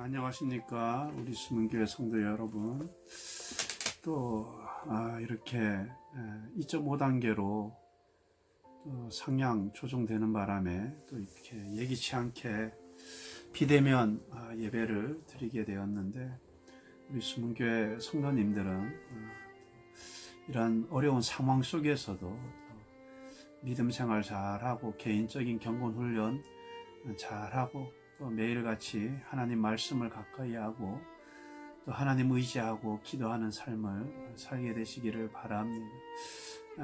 안녕하십니까 우리 수문교회 성도 여러분. 또 이렇게 2.5단계로 상향 조정되는 바람에 또 이렇게 예기치 않게 비대면 예배를 드리게 되었는데, 우리 수문교회 성도님들은 이런 어려운 상황 속에서도 믿음 생활 잘하고 개인적인 경건 훈련 잘하고 또 매일같이 하나님 말씀을 가까이 하고 또 하나님 의지하고 기도하는 삶을 살게 되시기를 바랍니다.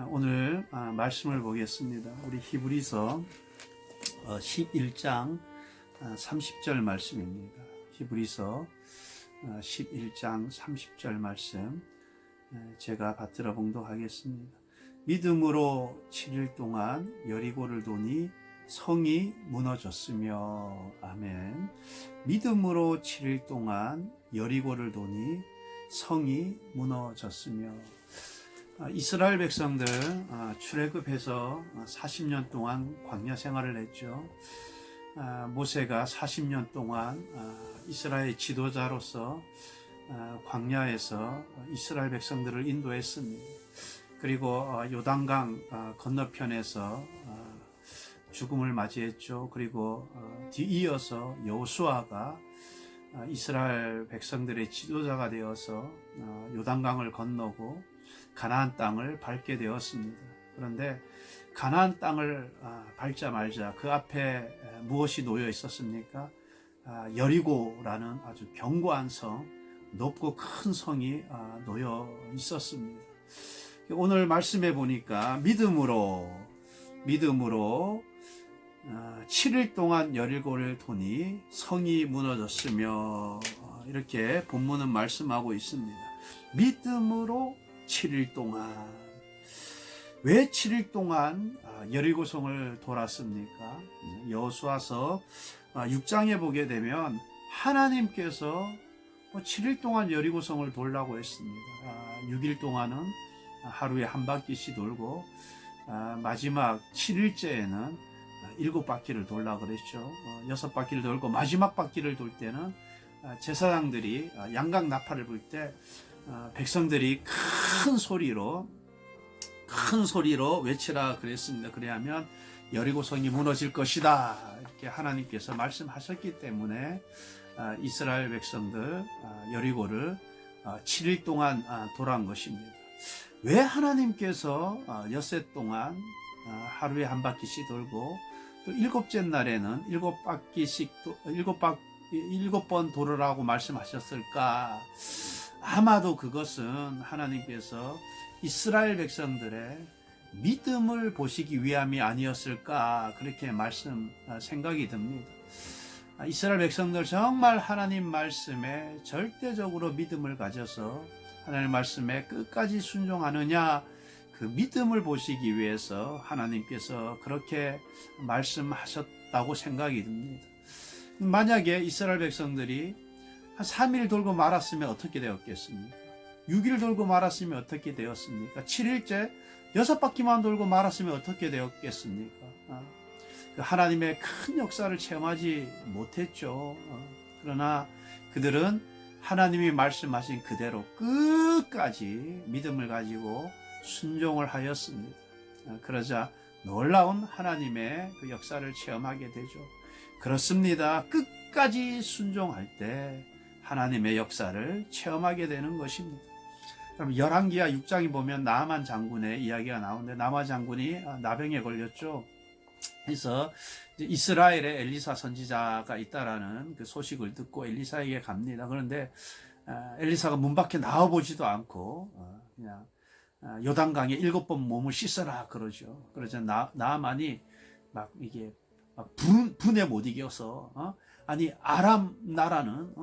오늘 말씀을 보겠습니다. 우리 히브리서 11장 30절 말씀입니다. 히브리서 11장 30절 말씀 제가 받들어 봉독하겠습니다. 믿음으로 7일 동안 여리고를 도니 성이 무너졌으며. 아멘. 믿음으로 7일 동안 여리고를 도니 성이 무너졌으며. 이스라엘 백성들 출애굽해서 40년 동안 광야 생활을 했죠. 모세가 40년 동안 이스라엘 지도자로서 광야에서 이스라엘 백성들을 인도했습니다. 그리고 요단강 건너편에서 죽음을 맞이했죠. 그리고 뒤이어서 여호수아가 이스라엘 백성들의 지도자가 되어서 요단강을 건너고 가나안 땅을 밟게 되었습니다. 그런데 가나안 땅을 밟자마자 그 앞에 무엇이 놓여 있었습니까? 여리고라는 아주 견고한 성, 높고 큰 성이 놓여 있었습니다. 오늘 말씀해 보니까 믿음으로 7일 동안 여리고를 도니 성이 무너졌으며, 이렇게 본문은 말씀하고 있습니다. 믿음으로 7일 동안. 왜 7일 동안 여리고성을 돌았습니까? 여호수아서 6장에 보게 되면 하나님께서 7일 동안 여리고성을 돌라고 했습니다. 6일 동안은 하루에 한 바퀴씩 돌고 마지막 7일째에는 7바퀴를 돌라 그랬죠. 6바퀴를 돌고 마지막 바퀴를 돌 때는 제사장들이 양각 나팔을 불 때 백성들이 큰 소리로 외치라 그랬습니다. 그래야면 여리고성이 무너질 것이다, 이렇게 하나님께서 말씀하셨기 때문에 이스라엘 백성들 여리고를 7일 동안 돌아온 것입니다. 왜 하나님께서 엿새 동안 하루에 한 바퀴씩 돌고 또 7째 날에는 7번 돌으라고 말씀하셨을까? 아마도 그것은 하나님께서 이스라엘 백성들의 믿음을 보시기 위함이 아니었을까, 그렇게 생각이 듭니다. 이스라엘 백성들 정말 하나님 말씀에 절대적으로 믿음을 가져서 하나님 말씀에 끝까지 순종하느냐, 그 믿음을 보시기 위해서 하나님께서 그렇게 말씀하셨다고 생각이 듭니다. 만약에 이스라엘 백성들이 한 3일 돌고 말았으면 어떻게 되었겠습니까? 6일 돌고 말았으면 어떻게 되었습니까? 7일째 6바퀴만 돌고 말았으면 어떻게 되었겠습니까? 하나님의 큰 역사를 체험하지 못했죠. 그러나 그들은 하나님이 말씀하신 그대로 끝까지 믿음을 가지고 순종을 하였습니다. 그러자 놀라운 하나님의 그 역사를 체험하게 되죠. 그렇습니다. 끝까지 순종할 때 하나님의 역사를 체험하게 되는 것입니다. 그럼 열왕기하 6장에 보면 나아만 장군의 이야기가 나오는데, 나아만 장군이 나병에 걸렸죠. 그래서 이스라엘에 엘리사 선지자가 있다라는 그 소식을 듣고 엘리사에게 갑니다. 그런데 엘리사가 문 밖에 나와보지도 않고 그냥 요단강에 7번 몸을 씻어라 그러죠. 그러자 나아만이 막 이게 분에 못 이겨서 아니 아람 나라는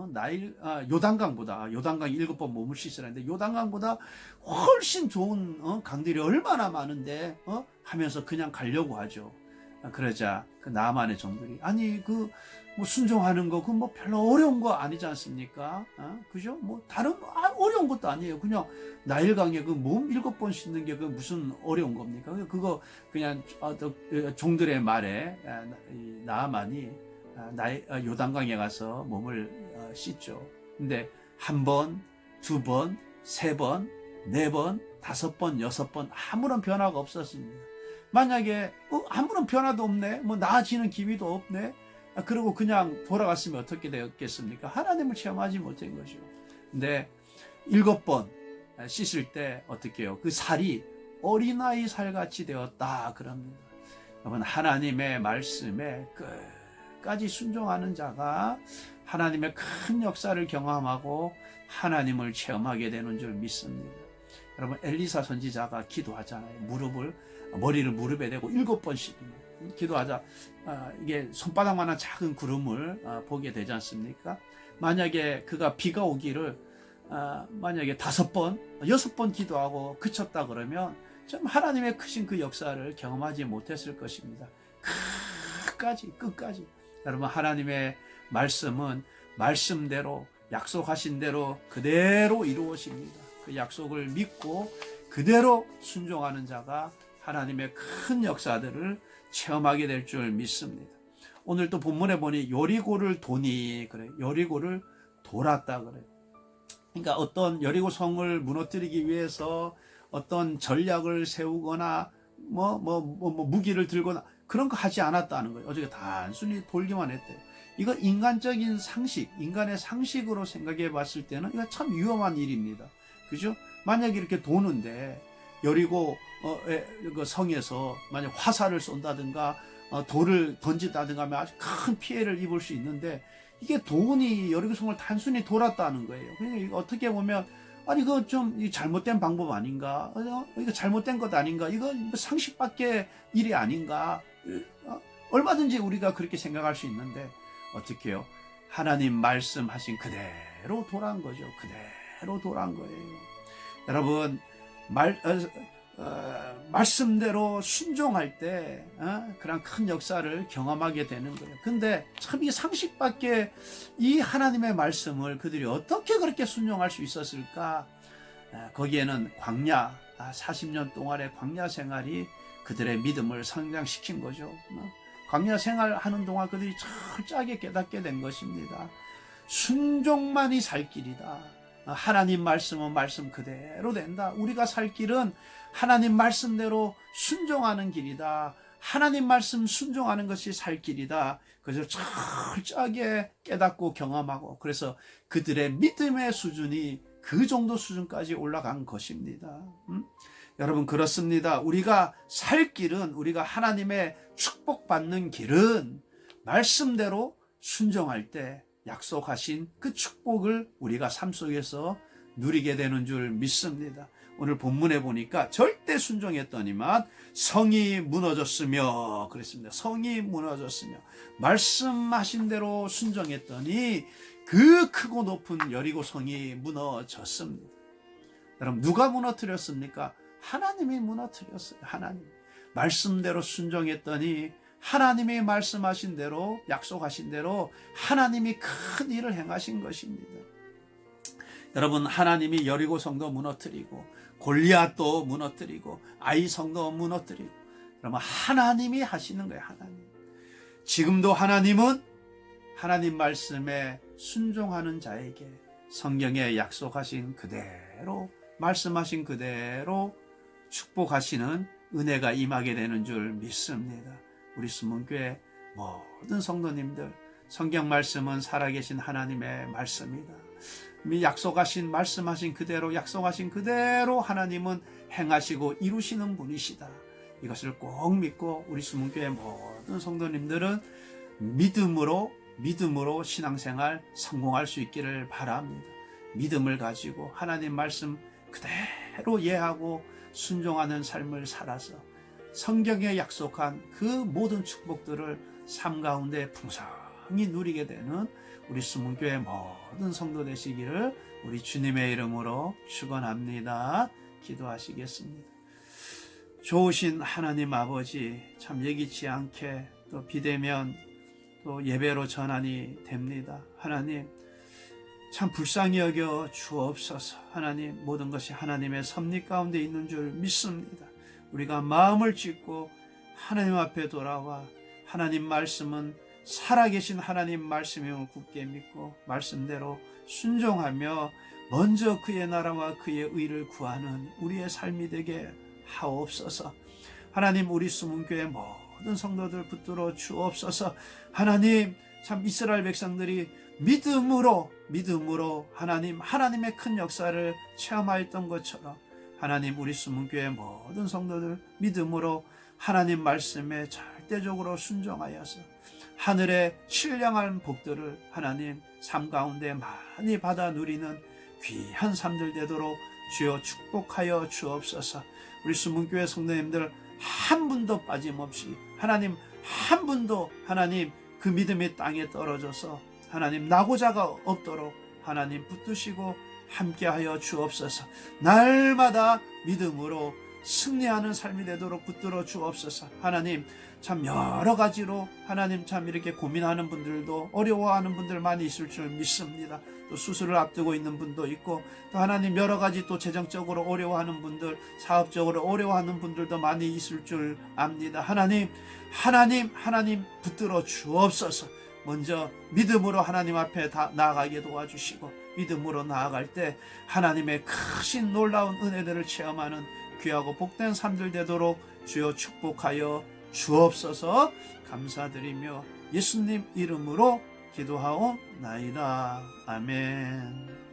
요단강보다, 요단강이 7번 몸을 씻으라는데 요단강보다 훨씬 좋은 강들이 얼마나 많은데 하면서 그냥 가려고 하죠. 그러자 그 나아만의 종들이 아니 뭐 순종하는 거 뭐 별로 어려운 거 아니지 않습니까? 그죠? 뭐 다른 어려운 것도 아니에요. 그냥 나일강에 그 몸 7번 씻는 게 그 무슨 어려운 겁니까? 그거 그냥 종들의 말에 나아만이 요단강에 가서 몸을 씻죠. 근데 한 번, 두 번, 세 번, 네 번, 다섯 번, 여섯 번 아무런 변화가 없었습니다. 만약에 아무런 변화도 없네, 뭐 나아지는 기미도 없네, 그리고 그냥 돌아갔으면 어떻게 되었겠습니까? 하나님을 체험하지 못한 거죠. 근데 7번 씻을 때 어떻게 해요? 그 살이 어린아이 살같이 되었다 그럽니다. 여러분, 하나님의 말씀에 끝까지 순종하는 자가 하나님의 큰 역사를 경험하고 하나님을 체험하게 되는 줄 믿습니다. 여러분, 엘리사 선지자가 기도하잖아요. 머리를 무릎에 대고 7번씩 기도하자 이게 손바닥만한 작은 구름을 보게 되지 않습니까? 만약에 비가 오기를 만약에 5번, 6번 기도하고 그쳤다 그러면 좀 하나님의 크신 그 역사를 경험하지 못했을 것입니다. 끝까지. 여러분, 하나님의 말씀은 말씀대로 약속하신 대로 그대로 이루어집니다. 그 약속을 믿고 그대로 순종하는 자가 하나님의 큰 역사들을 체험하게 될 줄 믿습니다. 오늘 또 본문에 보니 여리고를 도니 그래. 여리고를 돌았다 그래. 그러니까 어떤 여리고 성을 무너뜨리기 위해서 어떤 전략을 세우거나 무기를 들거나 그런 거 하지 않았다는 거예요. 어저께 단순히 돌기만 했대요. 이거 인간적인 상식, 인간의 상식으로 생각해 봤을 때는 이거 참 위험한 일입니다. 그죠? 만약에 이렇게 도는데 여리고 그 성에서 만약 화살을 쏜다든가 돌을 던진다든가 하면 아주 큰 피해를 입을 수 있는데, 이게 돈이 여리고 성을 단순히 돌았다는 거예요. 그러니까 이거 어떻게 보면 아니 이거 좀 잘못된 방법 아닌가? 이거 잘못된 것 아닌가? 이거 상식 밖의 일이 아닌가? 얼마든지 우리가 그렇게 생각할 수 있는데 어떻게 해요? 하나님 말씀하신 그대로 돌아간 거죠. 그대로 돌아간 거예요. 여러분, 말씀대로 순종할 때 그런 큰 역사를 경험하게 되는 거예요. 근데 참 이 상식 밖에 이 하나님의 말씀을 그들이 어떻게 그렇게 순종할 수 있었을까? 거기에는 광야 40년 동안의 광야 생활이 그들의 믿음을 성장시킨 거죠. 광야 생활하는 동안 그들이 철저하게 깨닫게 된 것입니다. 순종만이 살 길이다. 하나님 말씀은 말씀 그대로 된다. 우리가 살 길은 하나님 말씀대로 순종하는 길이다. 하나님 말씀 순종하는 것이 살 길이다. 그래서 철저하게 깨닫고 경험하고, 그래서 그들의 믿음의 수준이 그 정도 수준까지 올라간 것입니다. 여러분, 그렇습니다. 우리가 살 길은, 우리가 하나님의 축복받는 길은 말씀대로 순종할 때 약속하신 그 축복을 우리가 삶 속에서 누리게 되는 줄 믿습니다. 오늘 본문에 보니까 절대 순종했더니만 성이 무너졌으며 그랬습니다. 성이 무너졌으며, 말씀하신 대로 순종했더니 그 크고 높은 여리고 성이 무너졌습니다. 여러분, 누가 무너뜨렸습니까? 하나님이 무너뜨렸어요. 하나님. 말씀대로 순종했더니 하나님이 말씀하신 대로, 약속하신 대로 하나님이 큰 일을 행하신 것입니다. 여러분, 하나님이 여리고 성도 무너뜨리고 골리앗도 무너뜨리고 아이 성도 무너뜨리고, 여러분, 하나님이 하시는 거예요. 하나님. 지금도 하나님은 하나님 말씀에 순종하는 자에게 성경에 약속하신 그대로, 말씀하신 그대로 축복하시는 은혜가 임하게 되는 줄 믿습니다. 우리 수문교회 모든 성도님들, 성경 말씀은 살아계신 하나님의 말씀이다. 약속하신, 말씀하신 그대로, 약속하신 그대로 하나님은 행하시고 이루시는 분이시다. 이것을 꼭 믿고 우리 수문교회 모든 성도님들은 믿음으로 신앙생활 성공할 수 있기를 바랍니다. 믿음을 가지고 하나님 말씀 그대로 이해하고 순종하는 삶을 살아서 성경에 약속한 그 모든 축복들을 삶 가운데 풍성히 누리게 되는 우리 수문교회 모든 성도 되시기를 우리 주님의 이름으로 축원합니다. 기도하시겠습니다. 좋으신 하나님 아버지, 참 예기치 않게 또 비대면 또 예배로 전환이 됩니다. 하나님, 참 불쌍히 여겨 주옵소서. 하나님, 모든 것이 하나님의 섭리 가운데 있는 줄 믿습니다. 우리가 마음을 찢고 하나님 앞에 돌아와 하나님 말씀은 살아계신 하나님 말씀임을 굳게 믿고 말씀대로 순종하며 먼저 그의 나라와 그의 의를 구하는 우리의 삶이 되게 하옵소서. 하나님, 우리 수문교회 모든 성도들 붙들어 주옵소서. 하나님, 참 이스라엘 백성들이 믿음으로 하나님의 큰 역사를 체험하였던 것처럼 하나님, 우리 수문교회 모든 성도들 믿음으로 하나님 말씀에 절대적으로 순종하여서 하늘의 신령한 복들을 하나님 삶 가운데 많이 받아 누리는 귀한 삶들 되도록 주여 축복하여 주옵소서. 우리 수문교회 성도님들 한 분도 빠짐없이 하나님, 한 분도 하나님 그 믿음의 땅에 떨어져서 하나님 나고자가 없도록 하나님 붙드시고 함께하여 주옵소서. 날마다 믿음으로 승리하는 삶이 되도록 붙들어 주옵소서. 하나님, 참 여러 가지로 하나님 참 이렇게 고민하는 분들도, 어려워하는 분들 많이 있을 줄 믿습니다. 또 수술을 앞두고 있는 분도 있고, 또 하나님 여러 가지 또 재정적으로 어려워하는 분들, 사업적으로 어려워하는 분들도 많이 있을 줄 압니다. 하나님 붙들어 주옵소서. 먼저 믿음으로 하나님 앞에 나아가게 도와주시고, 믿음으로 나아갈 때 하나님의 크신 놀라운 은혜들을 체험하는 귀하고 복된 삶들 되도록 주여 축복하여 주옵소서. 감사드리며 예수님 이름으로 기도하옵나이다. 아멘.